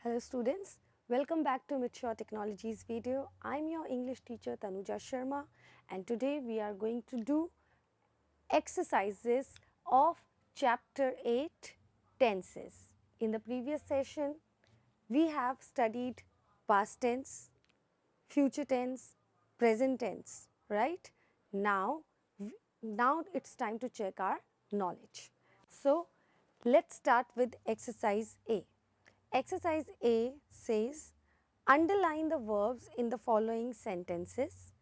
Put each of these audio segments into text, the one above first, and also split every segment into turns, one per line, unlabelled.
Hello students, welcome back to Mature Technologies video. I'm your English teacher Tanuja Sharma and today we are going to do exercises of chapter 8 tenses. In the previous session, we have studied past tense, future tense, present tense, right? Now it's time to check our knowledge. So, let's start with exercise A. Exercise A says, underline the verbs in the following sentences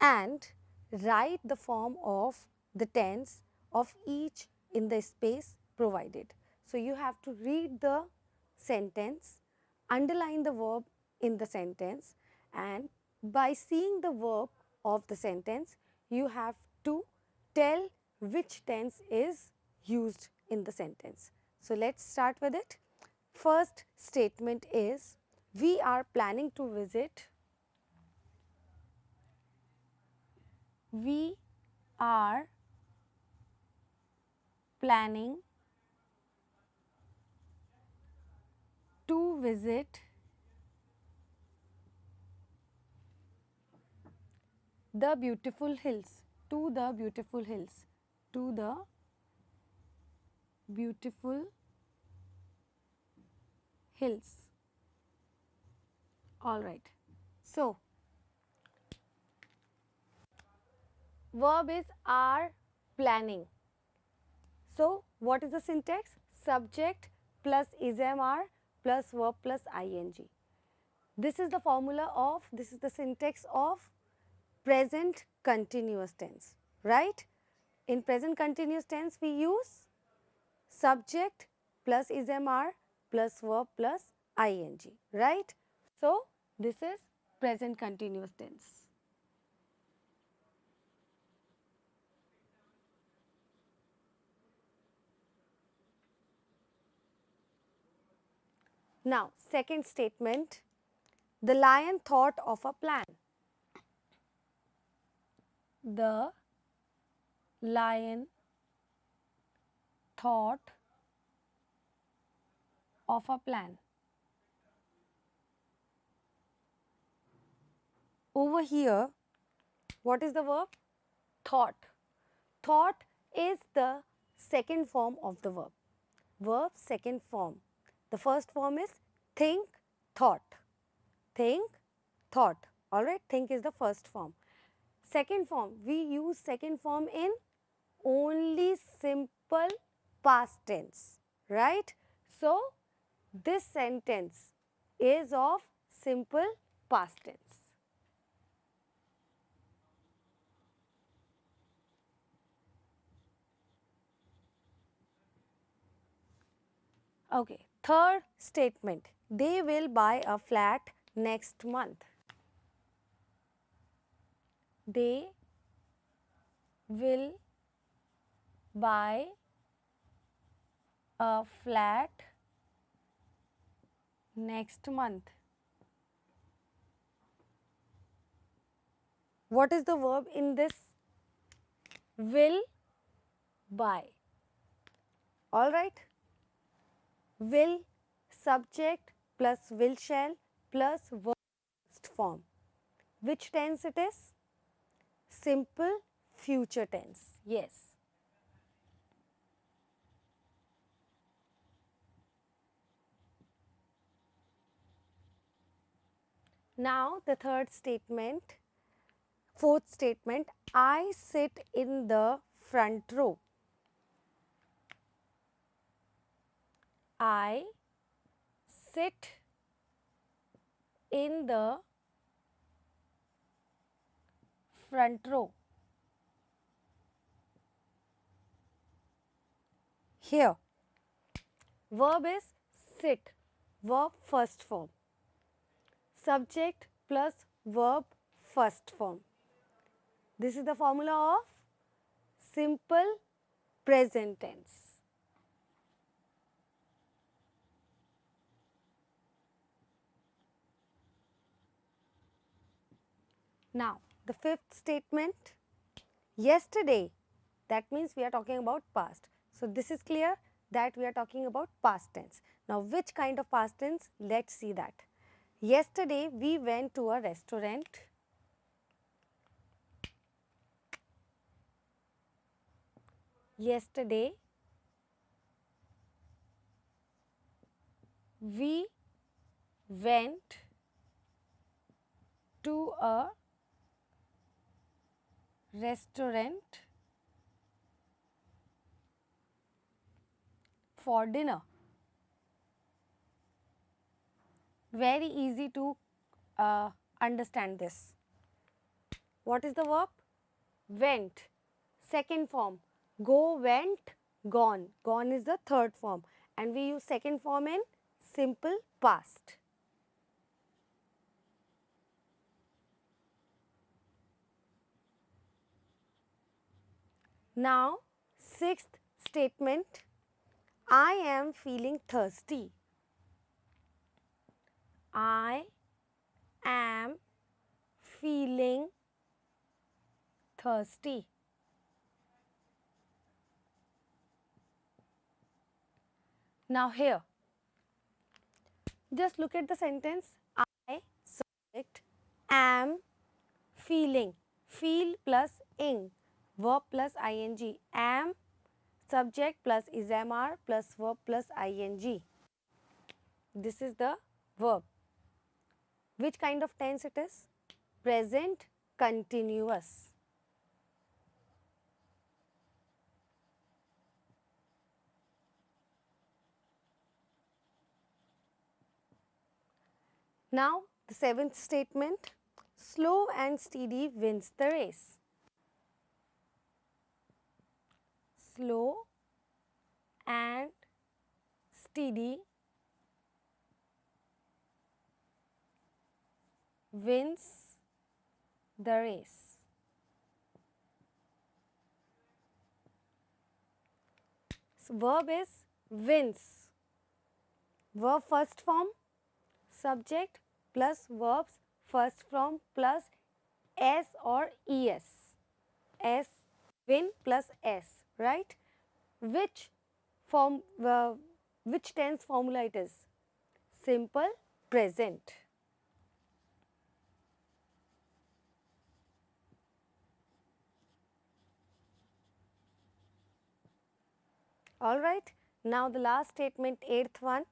and write the form of the tense of each in the space provided. So, you have to read the sentence, underline the verb in the sentence, and by seeing the verb of the sentence, you have to tell which tense is used in the sentence. So, let us start with it. First statement is, we are planning to visit. We are planning to visit the beautiful hills, to the beautiful hills, to the beautiful hills. All right. So, verb is are planning. So, what is the syntax? Subject plus is-am-are plus verb plus ing. This is the formula of, this is the syntax of present continuous tense, right? In present continuous tense, we use subject plus is-am-are plus verb plus ing, right? So, this is present continuous tense. Now, second statement, the lion thought of a plan. The lion thought of a plan. Over here, what is the verb? Thought. Thought is the second form of the verb. Verb second form. The first form is think, thought. Think, thought. Alright, think is the first form. Second form, we use second form in only simple past tense, right? So, this sentence is of simple past tense. Okay, third statement, they will buy a flat next month. They will buy a flat next month. What is the verb in this? Will buy. All right. Will subject plus will shall plus verb form. Which tense it is? Simple future tense. Yes. Now the third statement, fourth statement, I sit in the front row. I sit in the front row. Here, verb is sit, verb first form. Subject plus verb first form. This is the formula of simple present tense. Now, the fifth statement, yesterday, that means we are talking about past. So, this is clear, that we are talking about past tense. Now, which kind of past tense? Let's see that. Yesterday, we went to a restaurant. Yesterday, we went to a restaurant for dinner. Very easy to understand this. What is the verb? Went. Second form. Go, went, gone. Gone is the third form. And we use second form in simple past. Now, sixth statement. I am feeling thirsty. I am feeling thirsty. Now here, just look at the sentence. I, subject, am feeling. Feel plus ing. Verb plus ing. Am, subject plus ismr plus verb plus ing. This is the verb. Which kind of tense it is? Present continuous. Now, the seventh statement, slow and steady wins the race. Slow and steady wins the race. So, verb is wins. Verb first form, subject plus verbs first form plus s or es. S, win plus s, right? Which form, which tense formula it is? Simple present. Alright, now the last statement, eighth one.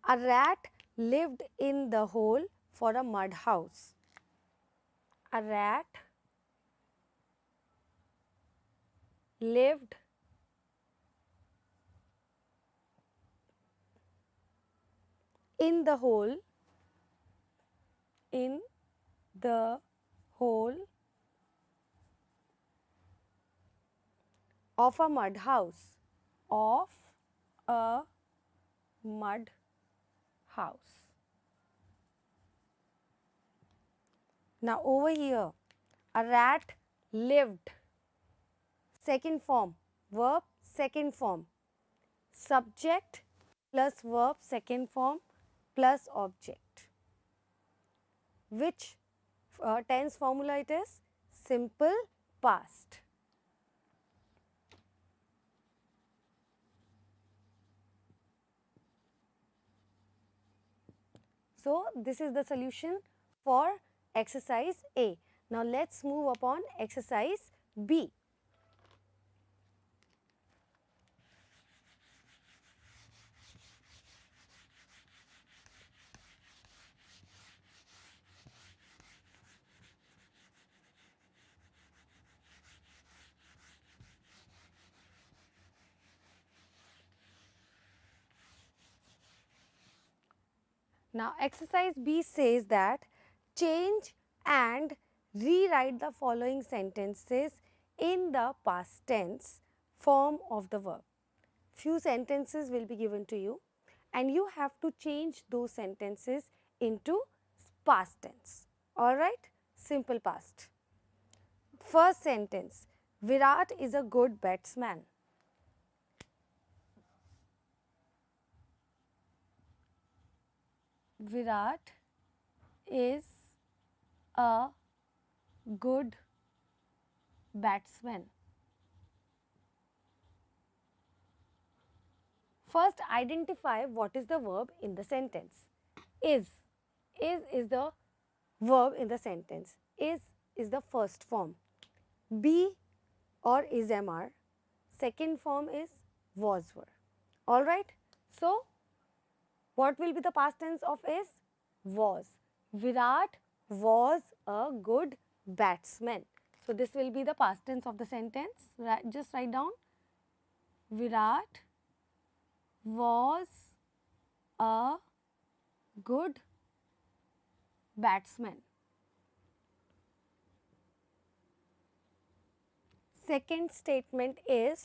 A rat lived in the hole for a mud house. A rat lived in the hole of a mud house. Of a mud house. Now over here, a rat lived. Second form, verb second form. Subject plus verb second form plus object. Which tense formula it is? Simple past. So, this is the solution for exercise A. Now, let us move upon exercise B. Now, exercise B says that change and rewrite the following sentences in the past tense form of the verb. Few sentences will be given to you and you have to change those sentences into past tense. Alright, simple past. First sentence, Virat is a good batsman. Virat is a good batsman. First, identify what is the verb in the sentence. Is. Is the verb in the sentence. Is the first form. Be or is MR. Second form is was were. Alright. So, what will be the past tense of is? Was. Virat was a good batsman. So, this will be the past tense of the sentence. Just write down. Virat was a good batsman. Second statement is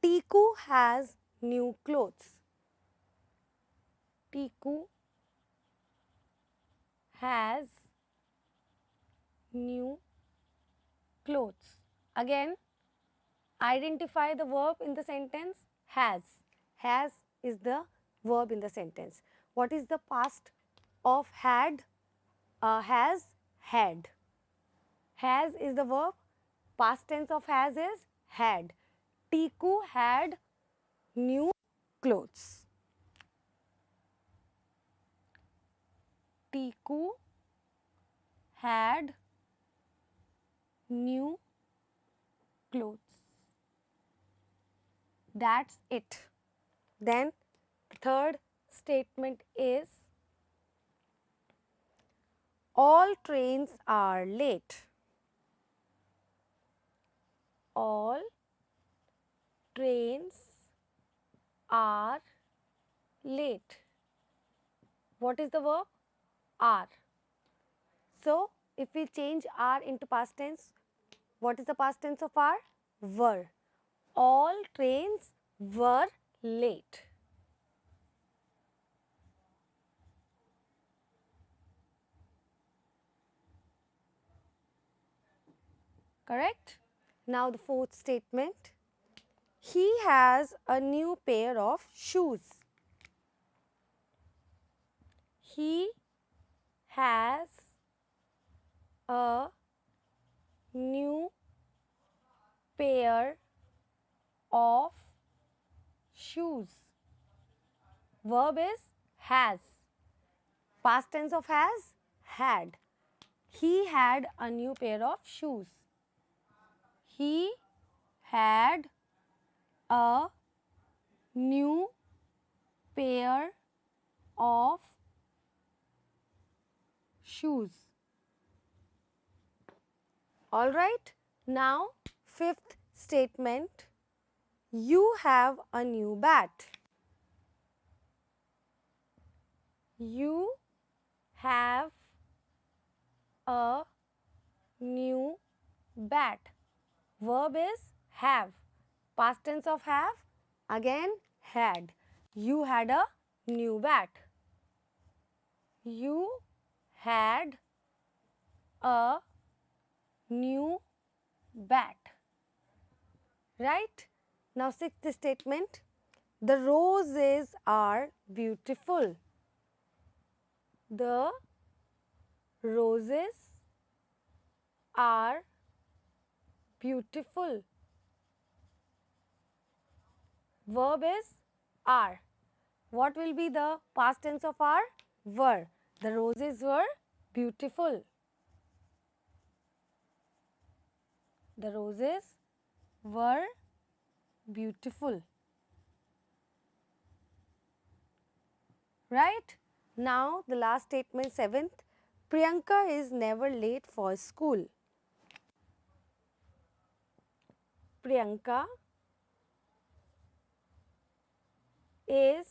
Tiku has new clothes. Tiku has new clothes. Again, identify the verb in the sentence. Has. Has is the verb in the sentence. What is the past of had? Has, had. Has is the verb. Past tense of has is had. Tiku had new clothes. Tiku had new clothes. That's it. Then third statement is all trains are late. All trains are late. What is the verb? Are. So, if we change are into past tense, what is the past tense of are? Were. All trains were late. Correct? Now the fourth statement. He has a new pair of shoes. He has a new pair of shoes. Verb is has. Past tense of has, had. He had a new pair of shoes. He had a new pair of shoes. Alright, now fifth statement. You have a new bat. You have a new bat. Verb is have. Past tense of have, again had. You had a new bat. You had a new bat. Right? Now sixth statement. The roses are beautiful. The roses are beautiful. Verb is are. What will be the past tense of are? Were. The roses were beautiful. The roses were beautiful. Right? Now the last statement, seventh. Priyanka is never late for school. Priyanka is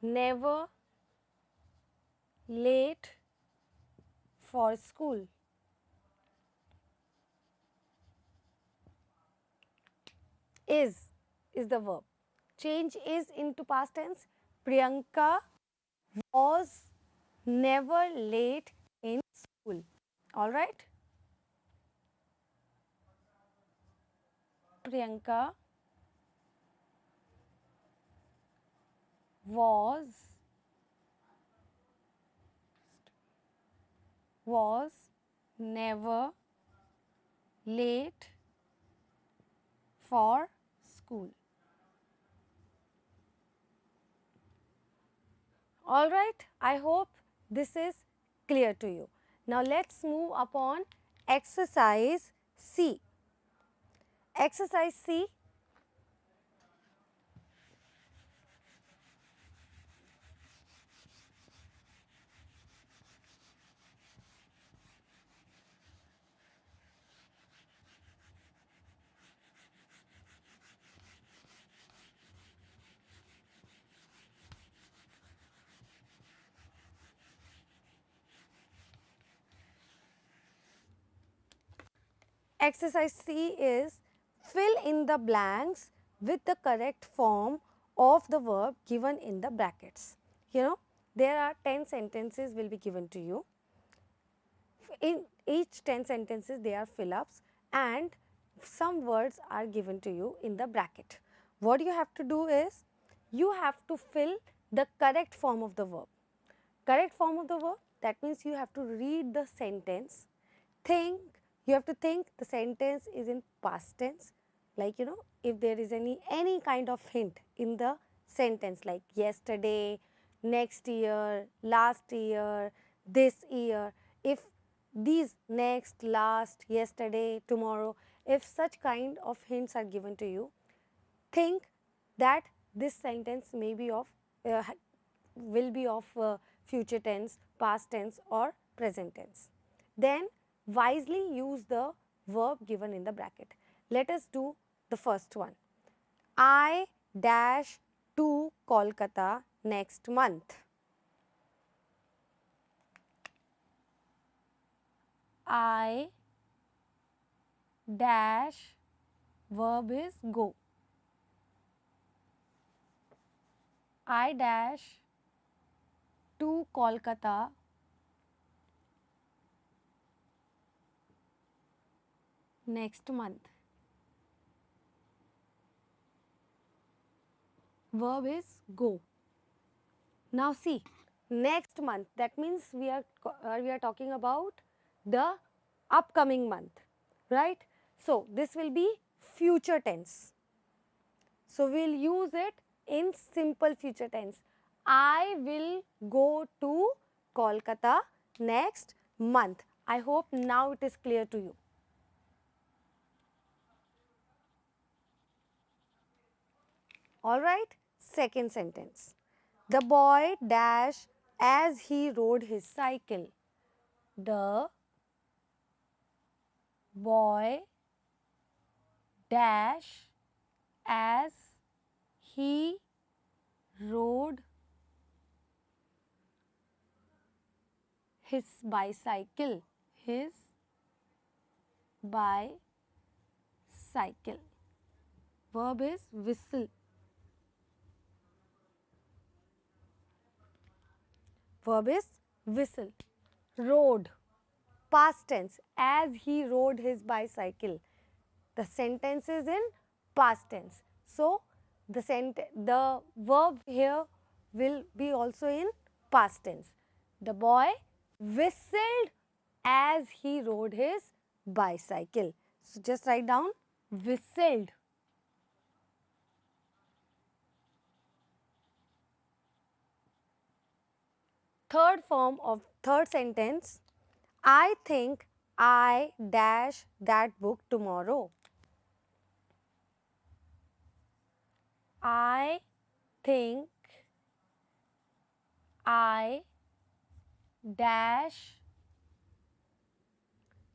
never late for school. Is the verb. Change is into past tense. Priyanka was never late in school. Alright? Priyanka was never late for school. All right, I hope this is clear to you. Now let's move upon exercise C. Exercise C. Exercise C is fill in the blanks with the correct form of the verb given in the brackets. You know, there are 10 sentences will be given to you. In each 10 sentences, there are fill-ups and some words are given to you in the bracket. What you have to do is, you have to fill the correct form of the verb. Correct form of the verb, that means you have to read the sentence, think, you have to think the sentence is in past tense, like if there is any kind of hint in the sentence like yesterday, next year, last year, this year, if these next, last, yesterday, tomorrow, if such kind of hints are given to you, think that this sentence may be of will be of future tense, past tense or present tense. Then wisely use the verb given in the bracket. Let us do the first one. I dash to Kolkata next month. I dash, verb is go. I dash to Kolkata next month. Verb is go. Now see, next month, that means we are talking about the upcoming month, right? So this will be future tense. So we'll use it in simple future tense. I will go to Kolkata next month. I hope now it is clear to you. All right, second sentence. The boy dash as he rode his cycle. The boy dash as he rode his bicycle. His bicycle. Verb is whistle. Verb is whistle. Rode, past tense, as he rode his bicycle. The sentence is in past tense. So the verb here will be also in past tense. The boy whistled as he rode his bicycle. So just write down whistled. Third form of third sentence, I think I dash that book tomorrow. I think I dash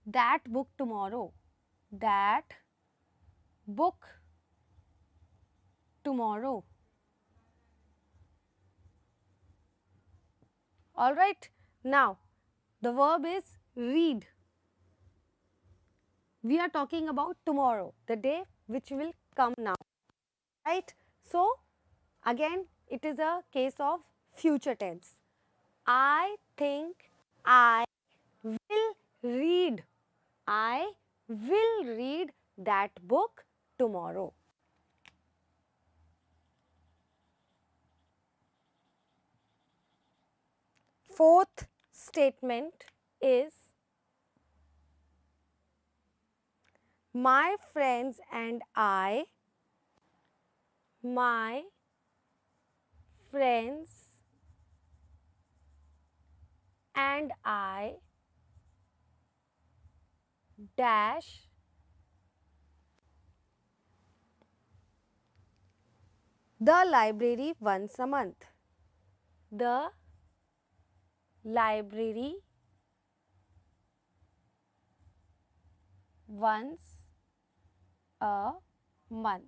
that book tomorrow. That book tomorrow. All right. Now, the verb is read. We are talking about tomorrow, the day which will come now, right? So, again, it is a case of future tense. I think I will read. I will read that book tomorrow. Fourth statement is, My friends and my friends and I dash the library once a month. The library once a month.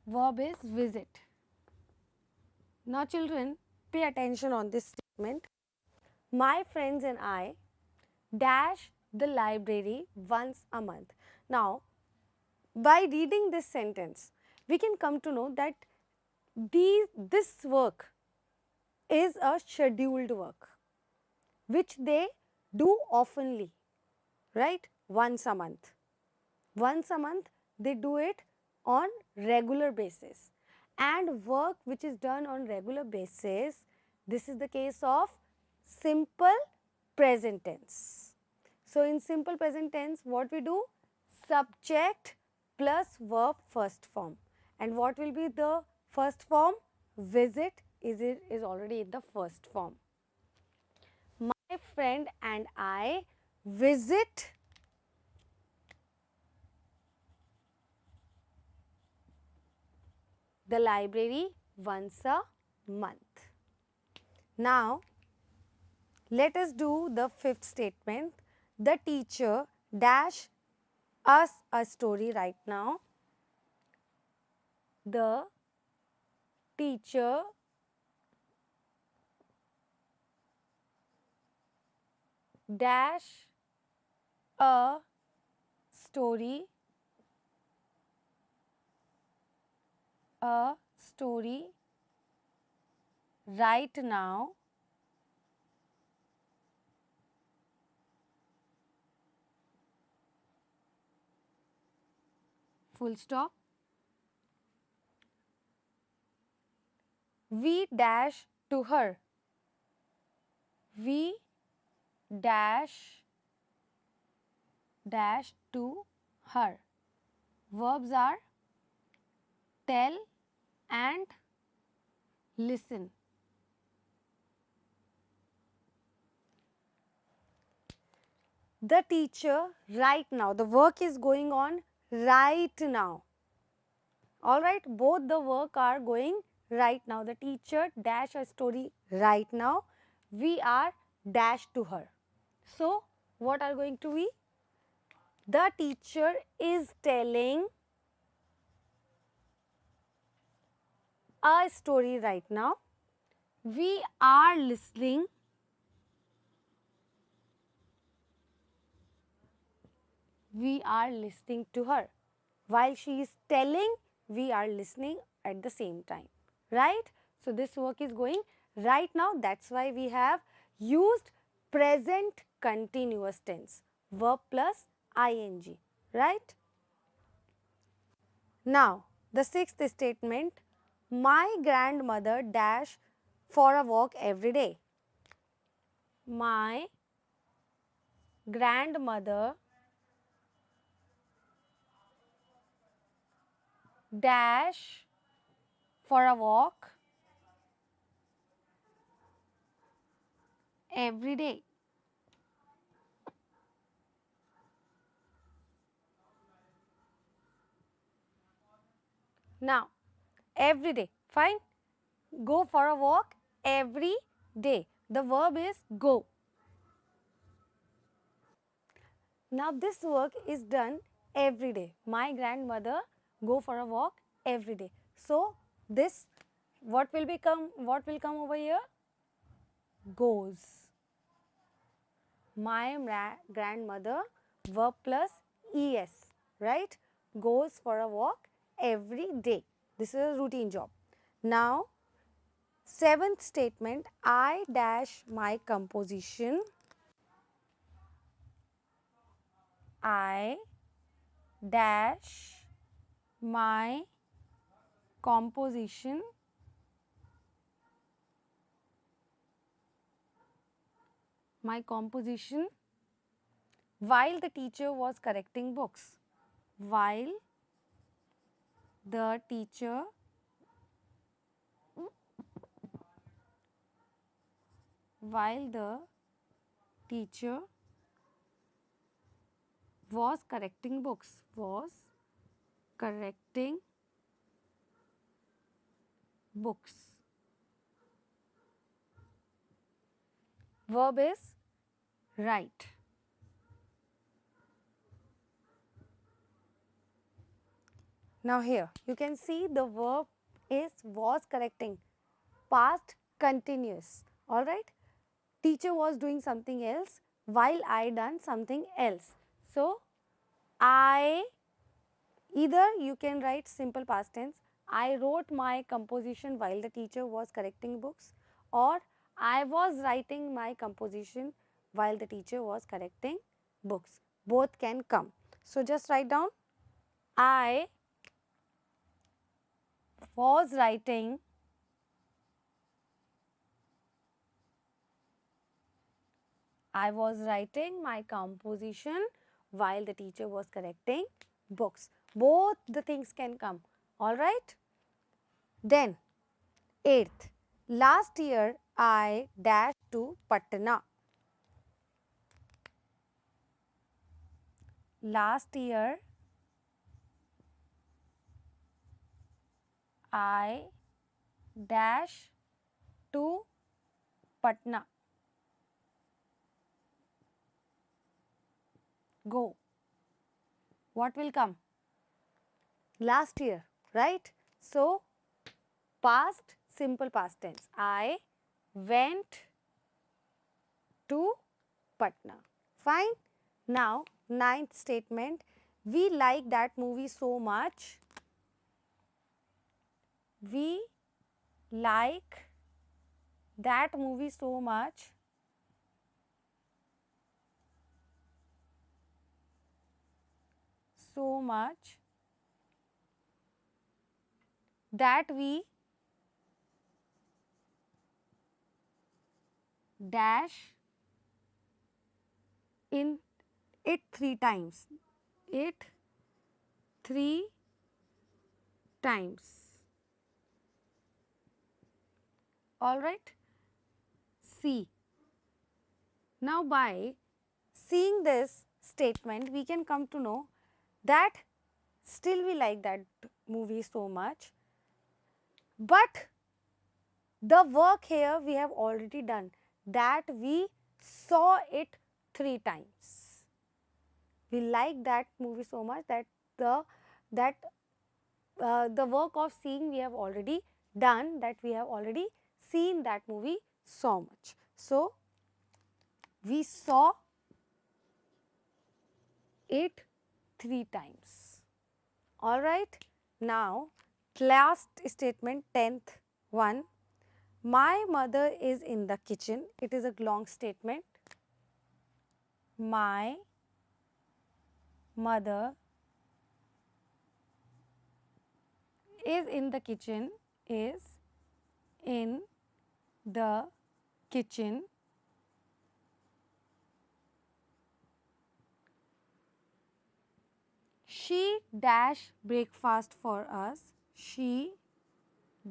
Verb is visit. Now children, pay attention on this statement. My friends and I dash the library once a month. Now, by reading this sentence, we can come to know that this work is a scheduled work which they do oftenly, right? Once a month. Once a month, they do it on regular basis. And work which is done on regular basis, this is the case of simple present tense. So, in simple present tense, what we do? Subject plus verb first form. And what will be the first form? Visit is already in the first form. My friend and I visit the library once a month. Now, let us do the fifth statement. The teacher dash us a story right now. The teacher dash a story right now. Full stop. We dash to her. We dash to her. Verbs are tell and listen. The teacher right now, the work is going on right now. Alright, both the work are going right now. The teacher dash a story right now. We are dash to her. So, what are going to be? The teacher is telling a story right now. We are listening to her. While she is telling, we are listening at the same time, right? So, this work is going right now. That's why we have used present continuous tense, verb plus ing, right? Now, the sixth statement, my grandmother dash for a walk every day. My grandmother dash for a walk every day. Now, every day, fine. Go for a walk every day. The verb is go. Now, this work is done every day. My grandmother go for a walk every day. So, this what will come over here? Goes. My grandmother verb plus es, right? Goes for a walk every day. This is a routine job. Now, seventh statement, I dash my composition. I dash my composition while the teacher was correcting books. While the teacher while the teacher was correcting books. Was correcting books. Verb is write. Now here you can see the verb is was correcting, past continuous. Alright. Teacher was doing something else while I done something else. So I, either you can write simple past tense, I wrote my composition while the teacher was correcting books, or I was writing my composition while the teacher was correcting books. Both can come. So just write down, I was writing my composition while the teacher was correcting books. Both the things can come. Alright. Then 8th, last year I dashed to Patna. Last year I dash to Patna. Go. What will come? Last year, right? So, past, simple past tense. I went to Patna. Fine. Now, 9th statement. We like that movie so much. We like that movie so much that we dash in it 3 times. It 3 times. Alright. See. Now by seeing this statement, we can come to know that still we like that movie so much, but the work here we have already done, that we saw it 3 times. We like that movie so much that the work of seeing we have already done, that we have already seen that movie so much. So, we saw it 3 times. Alright. Now, last statement, 10th one. My mother is in the kitchen. It is a long statement. My mother is in the kitchen, is in the kitchen. She dash breakfast for us. She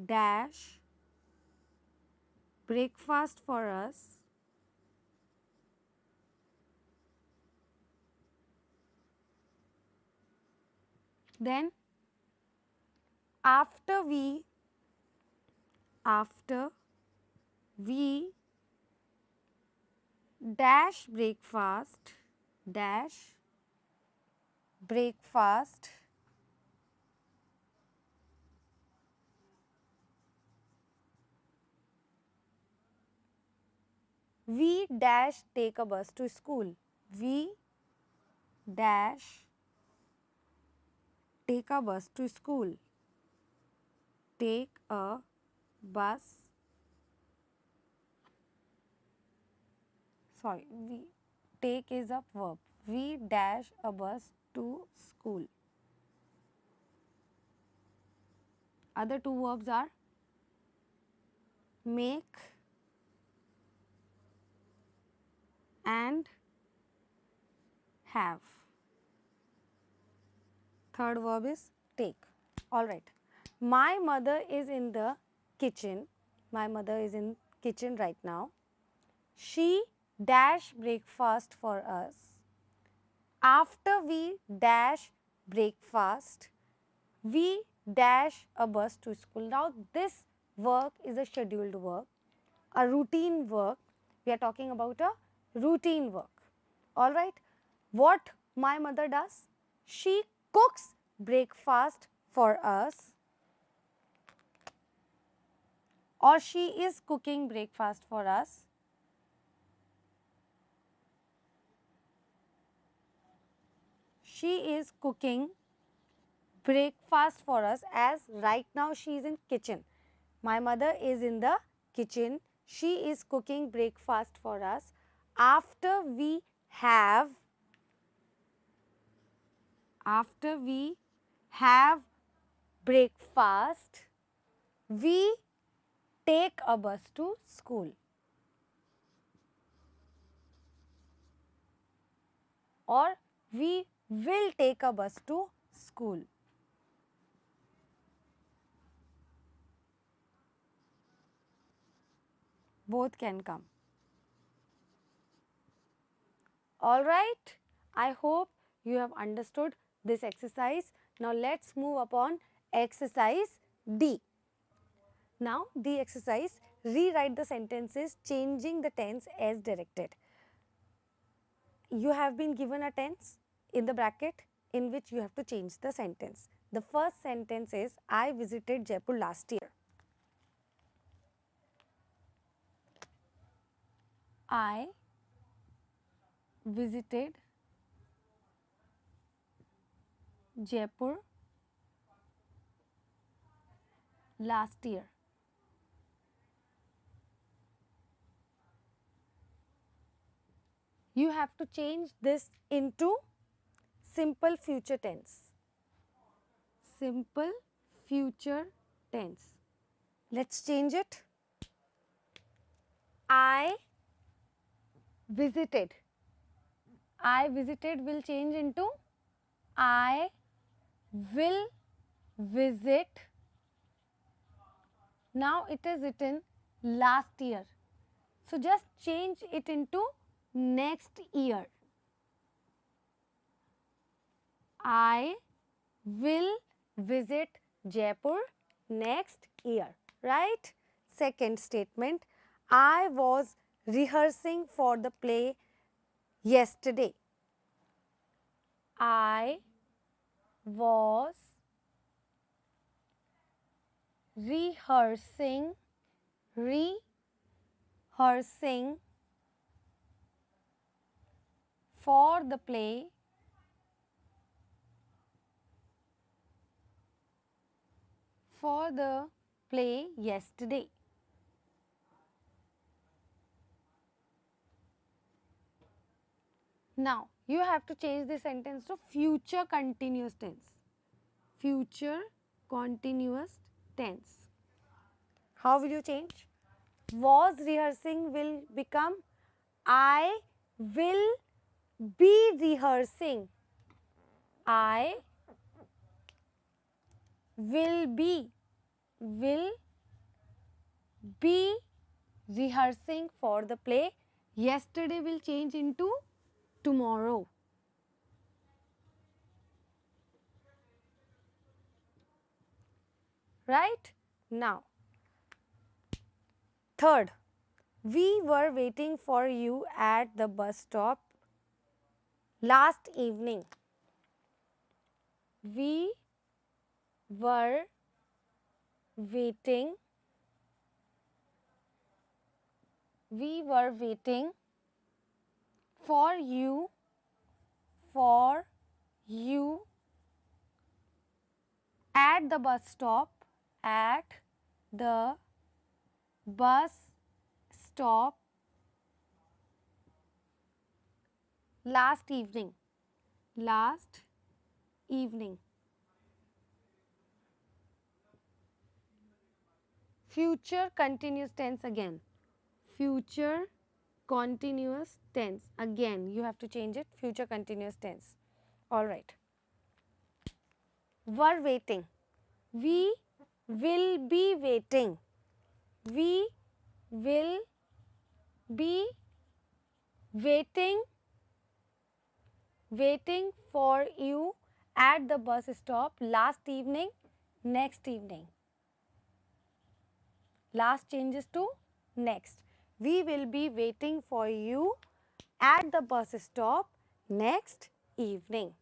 dash breakfast for us. Then after we dash breakfast we dash take a bus to school. We dash take a bus to school. Take a bus. Sorry, we take is a verb. We dash a bus to school. Other two verbs are make and have. Third verb is take. Alright. My mother is in the kitchen. My mother is in kitchen right now. She dash breakfast for us. After we dash breakfast, we dash a bus to school. Now this work is a scheduled work, a routine work. We are talking about a routine work. Alright. What my mother does? She cooks breakfast for us, or she is cooking breakfast for us. She is cooking breakfast for us, as right now she is in kitchen. My mother is in the kitchen. She is cooking breakfast for us. After we have breakfast, we take a bus to school, or we will take a bus to school. Both can come. Alright, I hope you have understood this exercise. Now let's move upon exercise D. Now the exercise, rewrite the sentences changing the tense as directed. You have been given a tense in the bracket in which you have to change the sentence. The first sentence is, I visited Jaipur last year. I visited Jaipur last year. You have to change this into simple future tense. Simple future tense. Let's change it. I visited. I visited will change into I will visit. Now it is written last year. So just change it into next year. I will visit Jaipur next year, right? Second statement, I was rehearsing for the play yesterday. I was rehearsing for the play yesterday. Now you have to change the sentence to future continuous tense. Future continuous tense. How will you change? Was rehearsing will become I will be rehearsing. I will be rehearsing for the play. Yesterday will change into tomorrow. Right? Now, third, we were waiting for you at the bus stop last evening. We were waiting for you at the bus stop last evening. Future continuous tense again. Future continuous tense. Again, you have to change it, future continuous tense. All right. Were waiting. We will be waiting. We will be waiting for you at the bus stop last evening, next evening. Last changes to next. We will be waiting for you at the bus stop next evening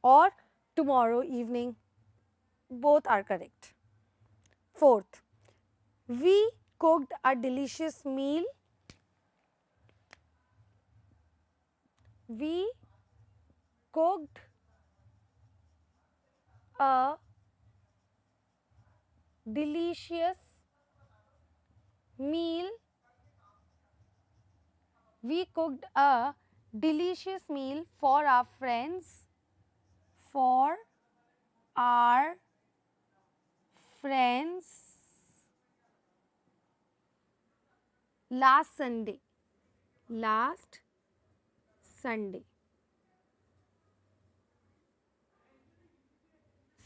or tomorrow evening. Both are correct. Fourth, we cooked a delicious meal. We cooked a delicious meal. We cooked a delicious meal for our friends. For our friends last Sunday. Last Sunday.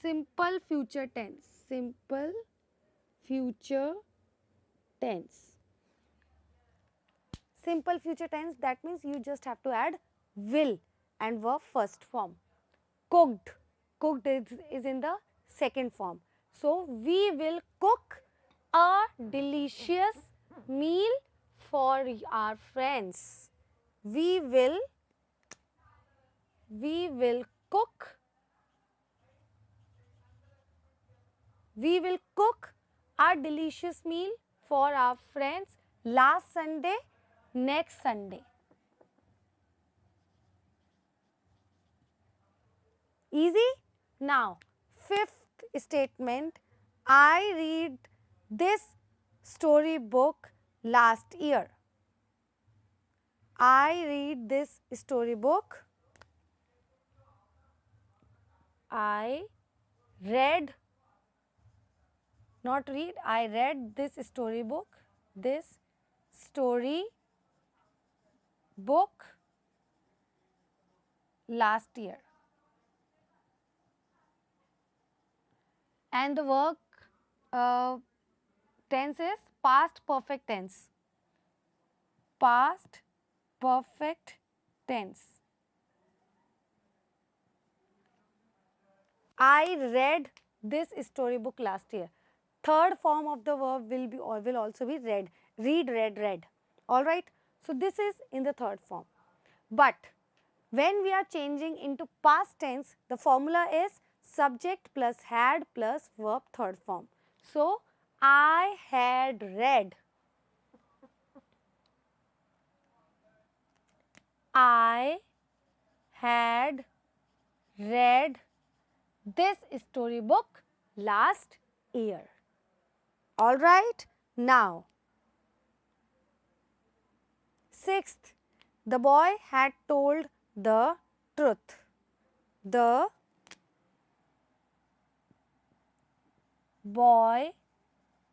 Simple future tense. Simple future tense. Simple future tense, that means you just have to add will and verb first form. Cooked. Cooked is in the second form. So, we will cook a delicious meal for our friends. We will cook a delicious meal for our friends last Sunday, next Sunday. Easy? Now, fifth statement, I read this storybook last year. I read this storybook. I read, not read, I read this storybook. This storybook last year. And the verb tense is past perfect tense. Past perfect tense. I read this storybook last year. Third form of the verb will also be read. Read, read, read. All right. So this is in the third form. But when we are changing into past tense, the formula is subject plus had plus verb third form. So I had read. I had read this storybook last year. All right. Now, sixth, the boy had told the truth. The boy